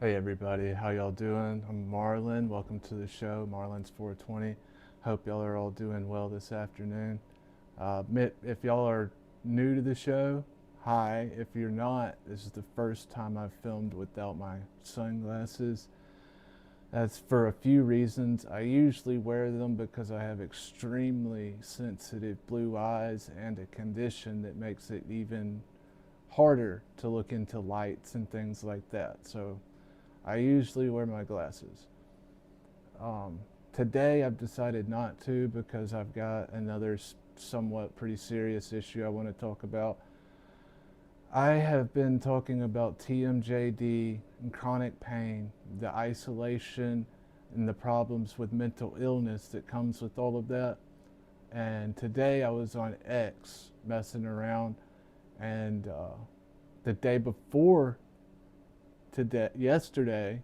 Hey everybody, how y'all doing? I'm Marlon. Welcome to the show, Marlon's 420. Hope y'all are all doing well this afternoon. If y'all are new to the show, hi. If you're not, this is the first time I've filmed without my sunglasses. That's for a few reasons. I usually wear them because I have extremely sensitive blue eyes and a condition that makes it even harder to look into lights and things like that. So I usually wear my glasses. Um, Today I've decided not to because I've got another somewhat pretty serious issue I want to talk about. I have been talking about TMJD and chronic pain, the isolation, and the problems with mental illness that comes with all of that. And today I was on X messing around, and the day before yesterday,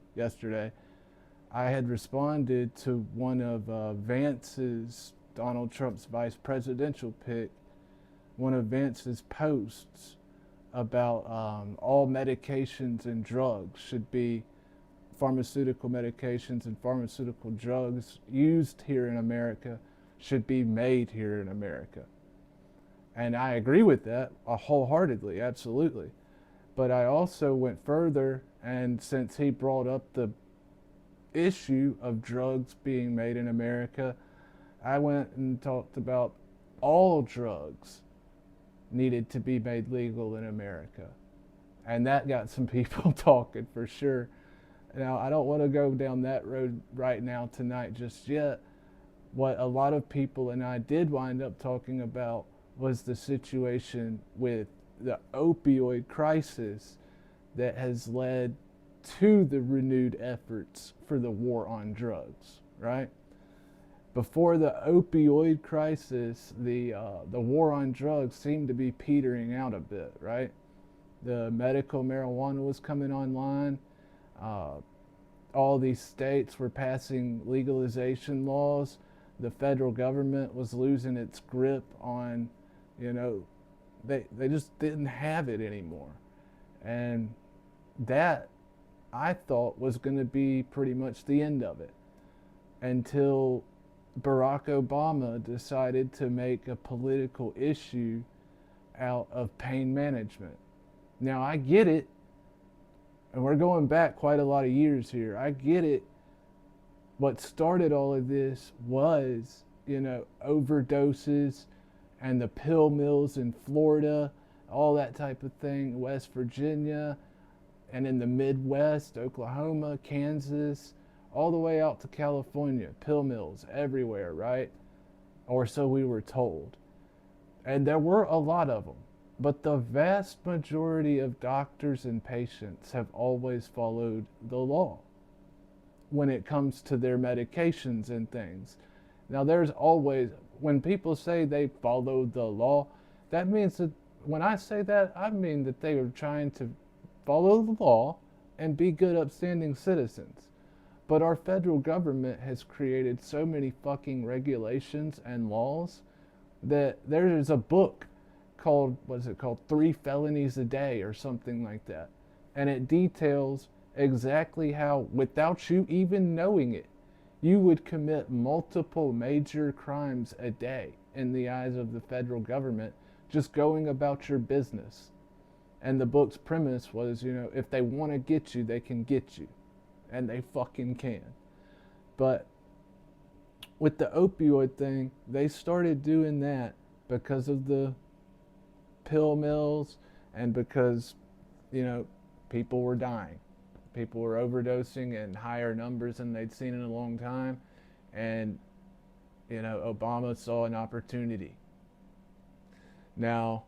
I had responded to one of Vance's, Donald Trump's vice presidential pick, one of Vance's posts about all medications and drugs should be pharmaceutical medications and pharmaceutical drugs used here in America should be made here in America. And I agree with that wholeheartedly, absolutely. But I also went further, and since he brought up the issue of drugs being made in America, I went and talked about all drugs needed to be made legal in America. And that got some people talking for sure. Now, I don't want to go down that road right now tonight just yet. What a lot of people and I did wind up talking about was the situation with the opioid crisis that has led to the renewed efforts for the war on drugs, right? Before the opioid crisis, the war on drugs seemed to be petering out a bit, right? The medical marijuana was coming online. Uh, all these states were passing legalization laws. The federal government was losing its grip on, you know, they just didn't have it anymore. And that I thought was going to be pretty much the end of it until Barack Obama decided to make a political issue out of pain management. Now, I get it, and we're going back quite a lot of years here. I get it. What started all of this was, overdoses and the pill mills in Florida, all that type of thing, West Virginia, and in the Midwest, Oklahoma, Kansas, all the way out to California, pill mills everywhere, right? Or so we were told. And there were a lot of them. But the vast majority of doctors and patients have always followed the law when it comes to their medications and things. Now, there's always, when people say they follow the law, that means that when I say that, I mean that they are trying to follow the law and be good, upstanding citizens. But our federal government has created so many fucking regulations and laws that there is a book called, what's it called, Three Felonies a Day or something like that. And it details exactly how, without you even knowing it, you would commit multiple major crimes a day in the eyes of the federal government just going about your business. And the book's premise was, if they want to get you, they can get you. And they fucking can. But with the opioid thing, they started doing that because of the pill mills and because, people were dying. People were overdosing in higher numbers than they'd seen in a long time. And, Obama saw an opportunity. Now,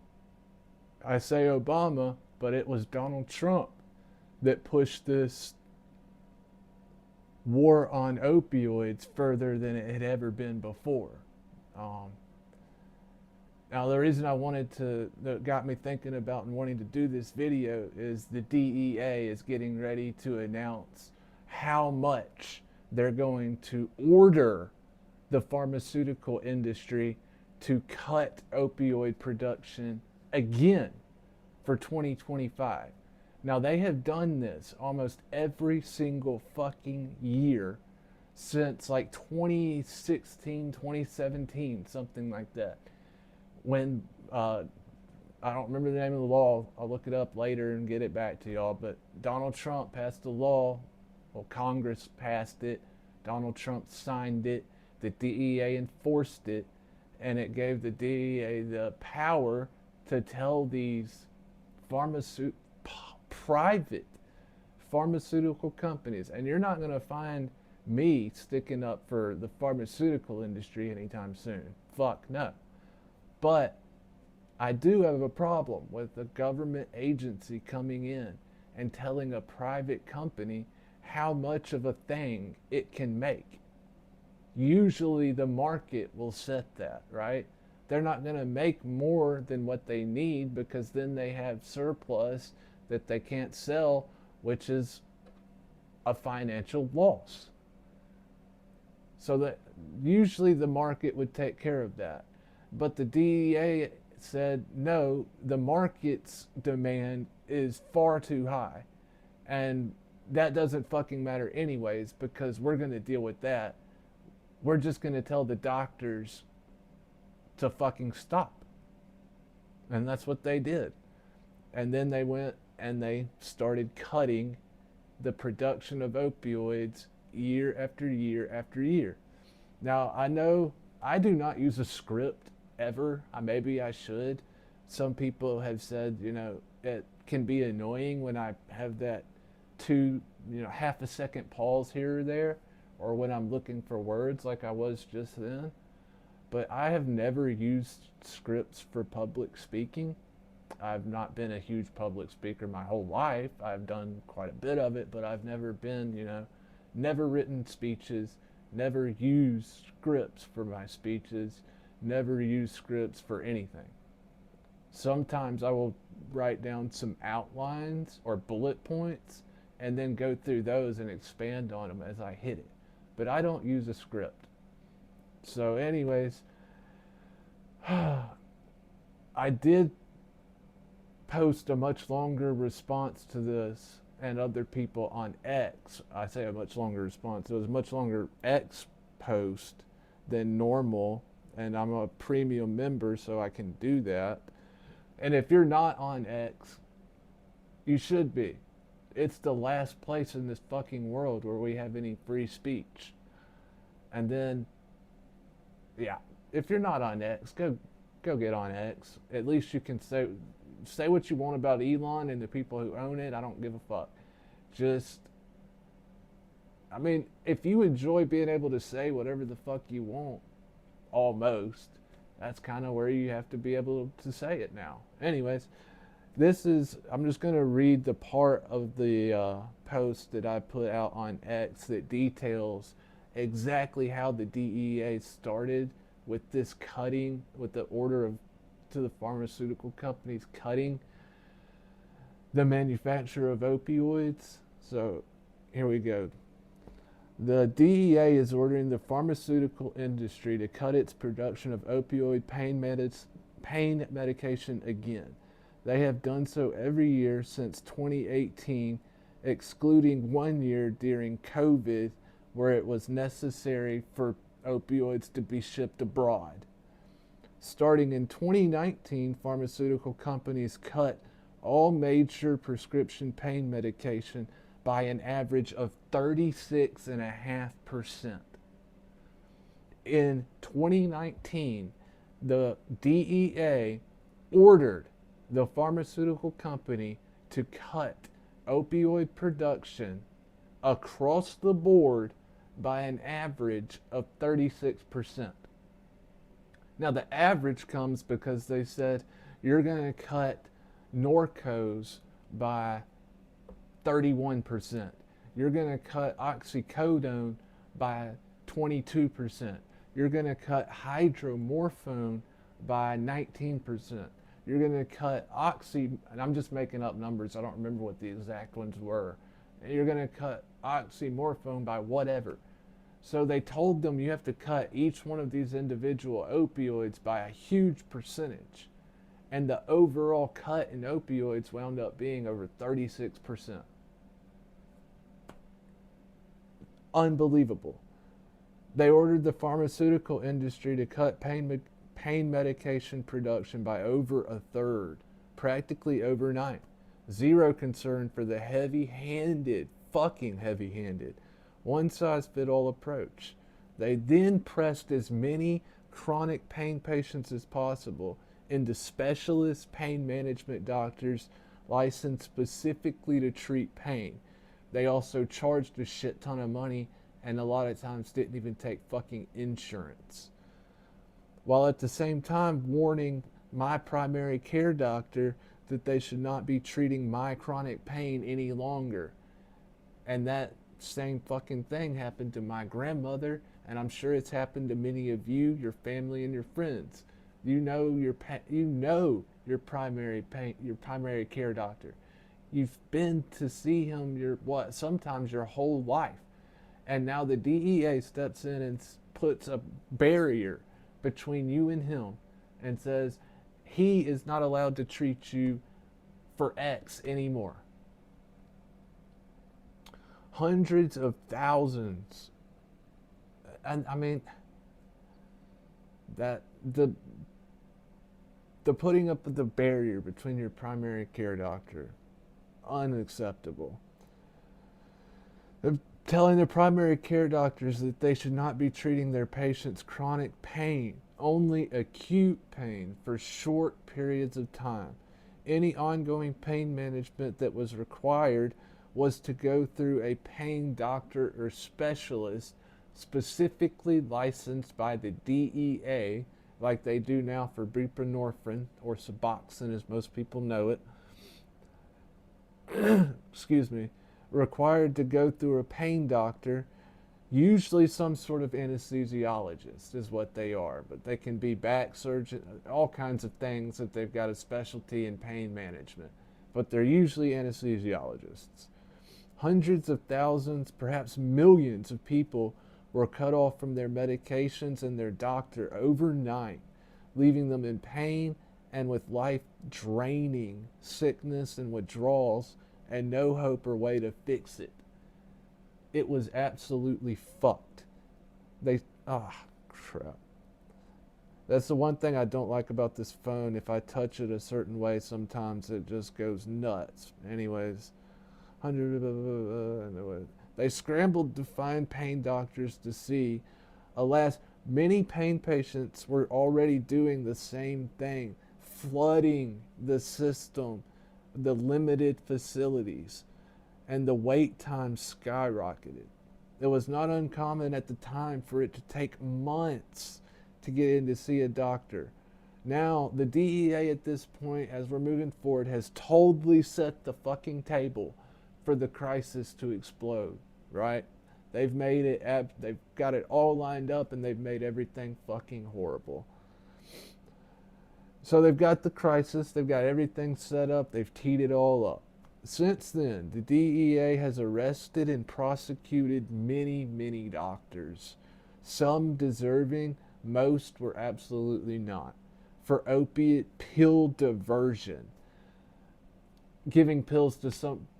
I say Obama, but it was Donald Trump that pushed this war on opioids further than it had ever been before. Um, Now, the reason that got me thinking about and wanting to do this video is the DEA is getting ready to announce how much they're going to order the pharmaceutical industry to cut opioid production again for 2025. Now, they have done this almost every single fucking year since like 2016, 2017, something like that. When, I don't remember the name of the law, I'll look it up later and get it back to y'all, but Donald Trump passed a law. Well, Congress passed it, Donald Trump signed it, the DEA enforced it, and it gave the DEA the power to tell these pharmaceutical private pharmaceutical companies, and you're not going to find me sticking up for the pharmaceutical industry anytime soon. Fuck no. But I do have a problem with a government agency coming in and telling a private company how much of a thing it can make. Usually the market will set that, right? They're not going to make more than what they need because then they have surplus that they can't sell, which is a financial loss. So that usually the market would take care of that. But the DEA said, no, the market's demand is far too high. And that doesn't fucking matter anyways because we're going to deal with that. We're just going to tell the doctors to fucking stop. And that's what they did. And then they went and they started cutting the production of opioids year after year after year. Now, I know I do not use a script ever. Maybe I should. Some people have said, it can be annoying when I have that half a second pause here or there, or when I'm looking for words like I was just then. But I have never used scripts for public speaking. I've not been a huge public speaker my whole life. I've done quite a bit of it, but I've never been, never written speeches, never used scripts for my speeches, never used scripts for anything. Sometimes I will write down some outlines or bullet points and then go through those and expand on them as I hit it. But I don't use a script. So anyways, I did post a much longer response to this and other people on X. I say a much longer response. It was a much longer X post than normal, and I'm a premium member, so I can do that. And if you're not on X, you should be. It's the last place in this fucking world where we have any free speech. And then, yeah, if you're not on X, go get on X. At least you can say what you want about Elon and the people who own it. I don't give a fuck. If you enjoy being able to say whatever the fuck you want, almost, that's kind of where you have to be able to say it now. Anyways, I'm just going to read the part of the post that I put out on X that details exactly how the DEA started with this cutting, with the order to the pharmaceutical companies cutting the manufacture of opioids. So here we go. The DEA is ordering the pharmaceutical industry to cut its production of opioid pain medication again. They have done so every year since 2018, excluding 1 year during COVID, where it was necessary for opioids to be shipped abroad. Starting in 2019, pharmaceutical companies cut all major prescription pain medication by an average of 36.5%. In 2019, the DEA ordered the pharmaceutical company to cut opioid production across the board by an average of 36%. Now, the average comes because they said you're going to cut Norcos by 31%. You're going to cut oxycodone by 22%. You're going to cut hydromorphone by 19%. You're going to cut and I'm just making up numbers, I don't remember what the exact ones were. You're going to cut oxymorphone by whatever. So they told them you have to cut each one of these individual opioids by a huge percentage. And the overall cut in opioids wound up being over 36%. Unbelievable. They ordered the pharmaceutical industry to cut pain medication production by over a third, practically overnight. Zero concern for the fucking heavy handed, one size fit all approach. They then pressed as many chronic pain patients as possible into specialist pain management doctors licensed specifically to treat pain. They also charged a shit ton of money and a lot of times didn't even take fucking insurance. While at the same time warning my primary care doctor that they should not be treating my chronic pain any longer. And that same fucking thing happened to my grandmother, and I'm sure it's happened to many of you, your family, and your friends. You know your primary care doctor. You've been to see him sometimes your whole life. And now the DEA steps in and puts a barrier between you and him and says he is not allowed to treat you for X anymore. Hundreds of thousands. And I mean, that the putting up of the barrier between your primary care doctor, unacceptable. They're telling their primary care doctors that they should not be treating their patients' chronic pain, only acute pain for short periods of time. Any ongoing pain management that was required was to go through a pain doctor or specialist specifically licensed by the DEA, like they do now for buprenorphine, or Suboxone as most people know it. Excuse me. Required to go through a pain doctor, usually some sort of anesthesiologist is what they are, but they can be back surgeon, all kinds of things that they've got a specialty in pain management, but they're usually anesthesiologists. Hundreds of thousands, perhaps millions of people were cut off from their medications and their doctor overnight, leaving them in pain and with life-draining sickness and withdrawals and no hope or way to fix it. It was absolutely fucked. Crap. That's the one thing I don't like about this phone. If I touch it a certain way, sometimes it just goes nuts. Anyways, they scrambled to find pain doctors to see. Alas, many pain patients were already doing the same thing, flooding the system, the limited facilities, and the wait time skyrocketed. It was not uncommon at the time for it to take months to get in to see a doctor. Now, the DEA at this point, as we're moving forward, has totally set the fucking table for the crisis to explode, right? They've made it, they've got it all lined up, and they've made everything fucking horrible. So they've got the crisis, they've got everything set up, they've teed it all up. Since then, the DEA has arrested and prosecuted many, many doctors. Some deserving, most were absolutely not. For opiate pill diversion.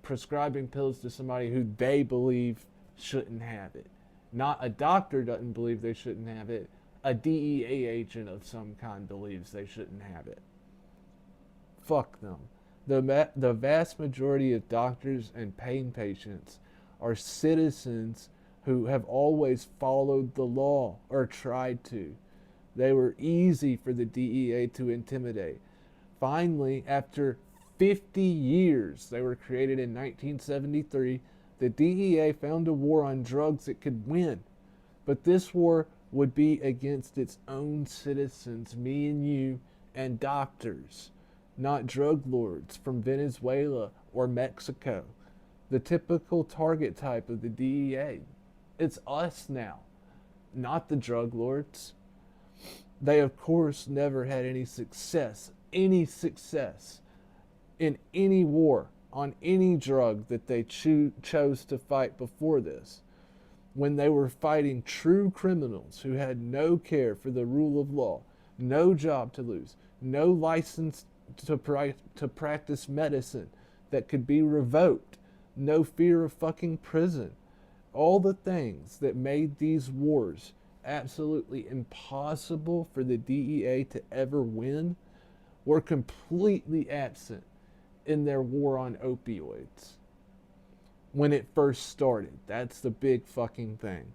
Prescribing pills to somebody who they believe shouldn't have it. Not a doctor doesn't believe they shouldn't have it. A DEA agent of some kind believes they shouldn't have it. Fuck them. The vast majority of doctors and pain patients are citizens who have always followed the law, or tried to. They were easy for the DEA to intimidate. Finally, after 50 years, they were created in 1973, the DEA found a war on drugs it could win. But this war would be against its own citizens, me and you, and doctors, not drug lords from Venezuela or Mexico. The typical target type of the DEA. It's us now, not the drug lords. They, of course, never had any success in any war on any drug that they chose to fight before this. When they were fighting true criminals who had no care for the rule of law, no job to lose, no license to practice medicine that could be revoked, no fear of fucking prison. All the things that made these wars absolutely impossible for the DEA to ever win were completely absent in their war on opioids when it first started. That's the big fucking thing.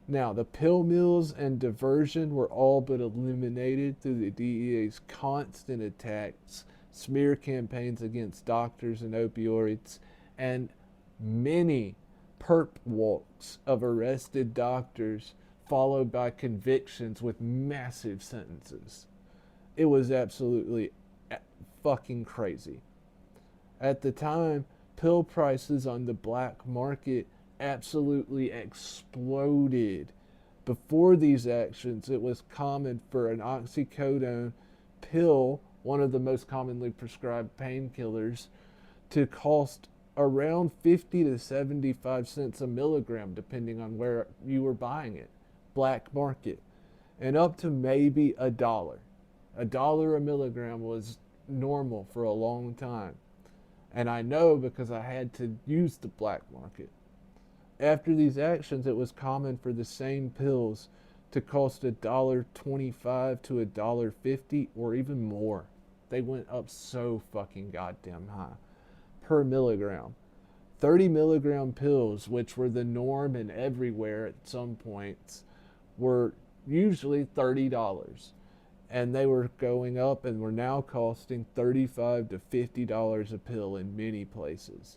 Now, the pill mills and diversion were all but eliminated through the DEA's constant attacks, smear campaigns against doctors and opioids, and many perp walks of arrested doctors, followed by convictions with massive sentences. It was absolutely fucking crazy. At the time, pill prices on the black market absolutely exploded. Before these actions, it was common for an oxycodone pill, one of the most commonly prescribed painkillers, to cost around 50 to 75 cents a milligram, depending on where you were buying it, black market, and up to maybe a dollar. A dollar a milligram was normal for a long time. And I know because I had to use the black market. After these actions, it was common for the same pills to cost $1.25 to $1.50 or even more. They went up so fucking goddamn high per milligram. 30 milligram pills, which were the norm and everywhere at some points, were usually $30. And they were going up and were now costing $35 to $50 a pill in many places.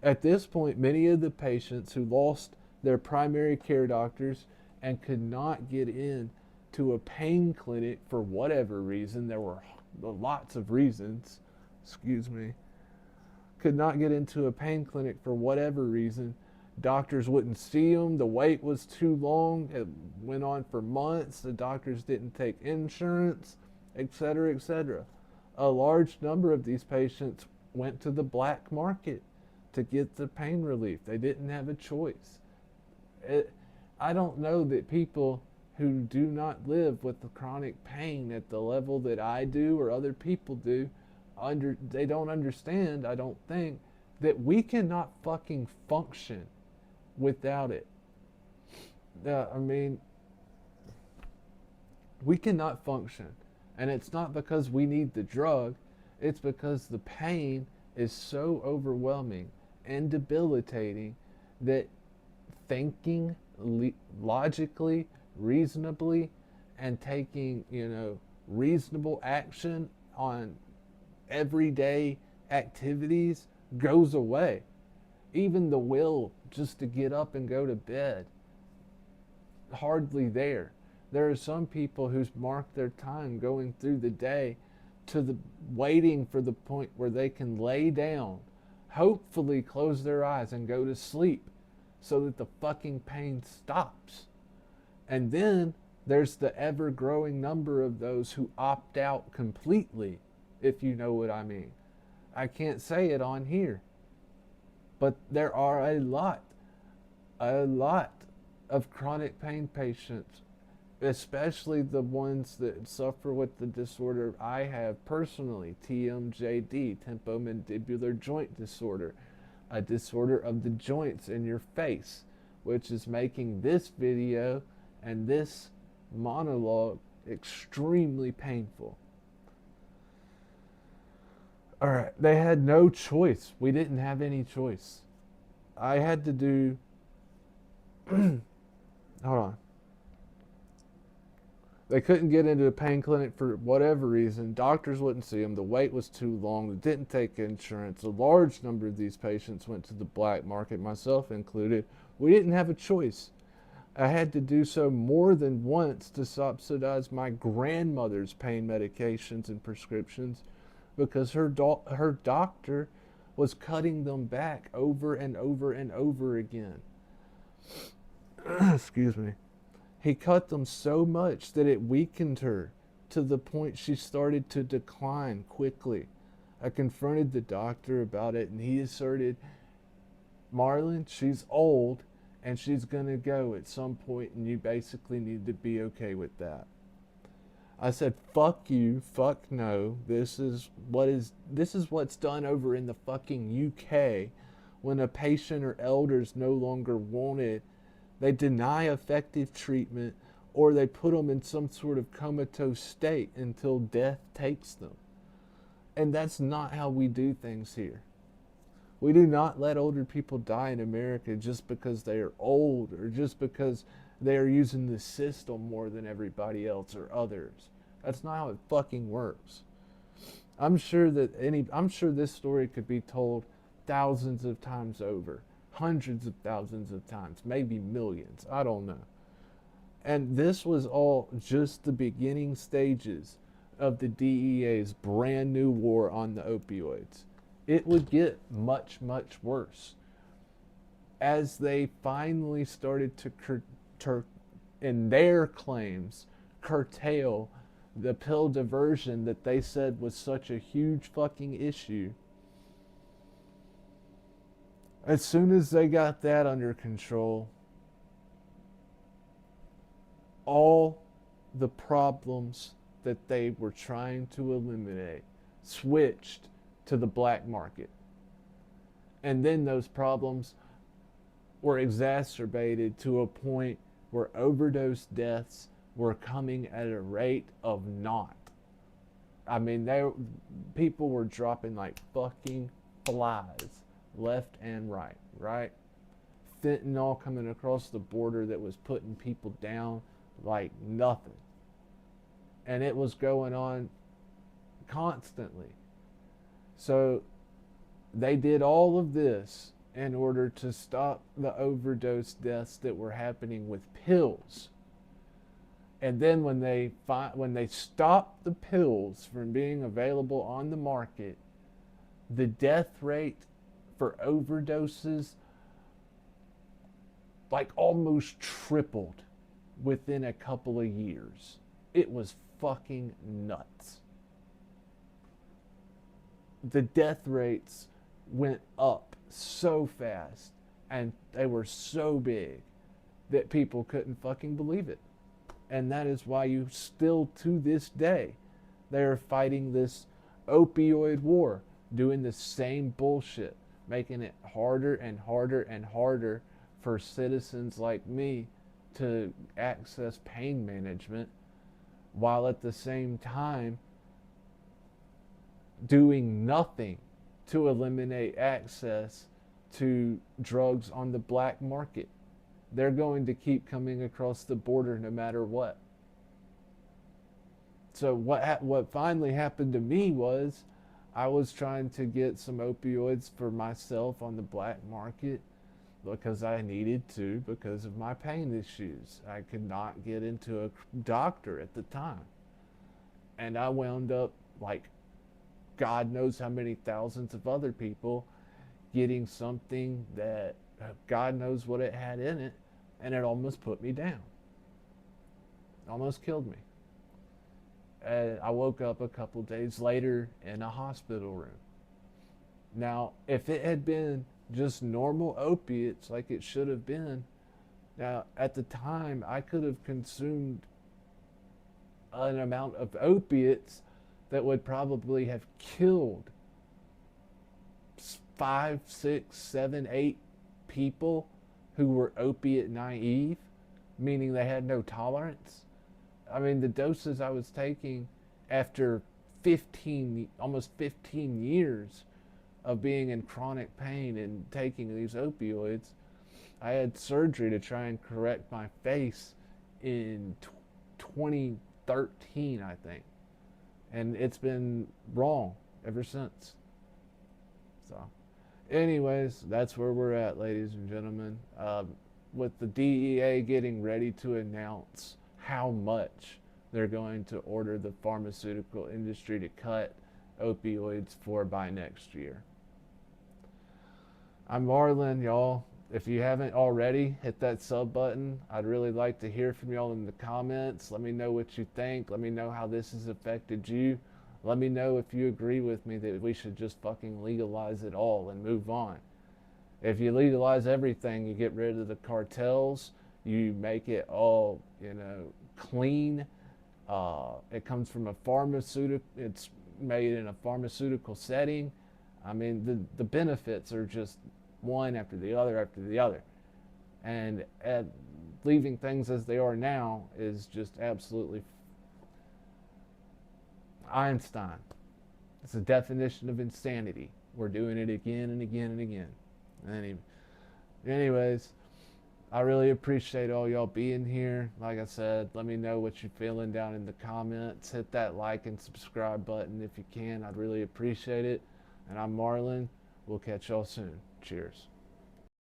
At this point, many of the patients who lost their primary care doctors and could not get in to a pain clinic for whatever reason, there were lots of reasons, could not get into a pain clinic for whatever reason. Doctors wouldn't see them. The wait was too long. It went on for months. The doctors didn't take insurance, etc., etc. A large number of these patients went to the black market to get the pain relief. They didn't have a choice. I don't know that people who do not live with the chronic pain at the level that I do or other people do, they don't understand, I don't think, that we cannot fucking function without it. We cannot function. And it's not because we need the drug, it's because the pain is so overwhelming and debilitating that thinking logically, reasonably, and taking, reasonable action on everyday activities goes away. Even the will just to get up and go to bed, hardly there. There are some people who's marked their time going through the day to the waiting for the point where they can lay down, hopefully close their eyes and go to sleep so that the fucking pain stops. And then there's the ever-growing number of those who opt out completely, if you know what I mean. I can't say it on here, but there are a lot of chronic pain patients, especially the ones that suffer with the disorder I have personally, TMJD, temporomandibular joint disorder, a disorder of the joints in your face, which is making this video and this monologue extremely painful. All right, they had no choice. We didn't have any choice. I had to do, hold on. They couldn't get into a pain clinic for whatever reason. Doctors wouldn't see them. The wait was too long. They didn't take insurance. A large number of these patients went to the black market, myself included. We didn't have a choice. I had to do so more than once to subsidize my grandmother's pain medications and prescriptions because her doctor was cutting them back over and over and over again. Excuse me. He cut them so much that it weakened her to the point she started to decline quickly. I confronted the doctor about it and he asserted, Marlon, she's old and she's going to go at some point and you basically need to be okay with that. I said, fuck you, fuck no. This is what's done over in the fucking UK when a patient or elder is no longer wanted. They deny effective treatment or they put them in some sort of comatose state until death takes them. And that's not how we do things here. We do not let older people die in America just because they are old or just because they are using the system more than everybody else or others. That's not how it fucking works. I'm sure this story could be told thousands of times over, hundreds of thousands of times, maybe millions. I don't know. And this was all just the beginning stages of the DEA's brand new war on the opioids. It would get much, much worse as they finally started to in their claims, curtail the pill diversion that they said was such a huge fucking issue. As soon as they got that under control, all the problems that they were trying to eliminate switched to the black market. And then those problems were exacerbated to a point where overdose deaths were coming at a rate of naught. I mean, people were dropping like fucking flies left and right, right? Fentanyl coming across the border that was putting people down like nothing. And it was going on constantly. So they did all of this in order to stop the overdose deaths that were happening with pills. And then when they stopped the pills from being available on the market, the death rate for overdoses like almost tripled within a couple of years. It was fucking nuts. The death rates went up so fast and they were so big that people couldn't fucking believe it. And that is why you still to this day they are fighting this opioid war, doing the same bullshit, making it harder and harder and harder for citizens like me to access pain management, while at the same time doing nothing to eliminate access to drugs on the black market. They're going to keep coming across the border no matter what. So what finally happened to me was I was trying to get some opioids for myself on the black market because I needed to because of my pain issues. I could not get into a doctor at the time. And I wound up like God knows how many thousands of other people getting something that God knows what it had in it, and it almost put me down. Almost killed me. And I woke up a couple days later in a hospital room. Now, if it had been just normal opiates like it should have been, now at the time I could have consumed an amount of opiates that would probably have killed 5, 6, 7, 8 people who were opiate naive, meaning they had no tolerance. I mean, the doses I was taking after almost 15 years of being in chronic pain and taking these opioids, I had surgery to try and correct my face in 2013, I think. And it's been wrong ever since. So, anyways, that's where we're at, ladies and gentlemen. With the DEA getting ready to announce how much they're going to order the pharmaceutical industry to cut opioids for by next year. I'm Marlon, y'all. If you haven't already, hit that sub button. I'd really like to hear from y'all in the comments. Let me know what you think. Let me know how this has affected you. Let me know if you agree with me that we should just fucking legalize it all and move on. If you legalize everything, you get rid of the cartels, you make it all, clean, It comes from a pharmaceutical. It's made in a pharmaceutical setting. I mean, the benefits are just one after the other after the other, and leaving things as they are now is just absolutely Einstein. It's the definition of insanity. We're doing it again and again and again. Anyways, I really appreciate all y'all being here. Like I said, let me know what you're feeling down in the comments. Hit that like and subscribe button if you can. I'd really appreciate it. And I'm Marlon. We'll catch y'all soon. Cheers.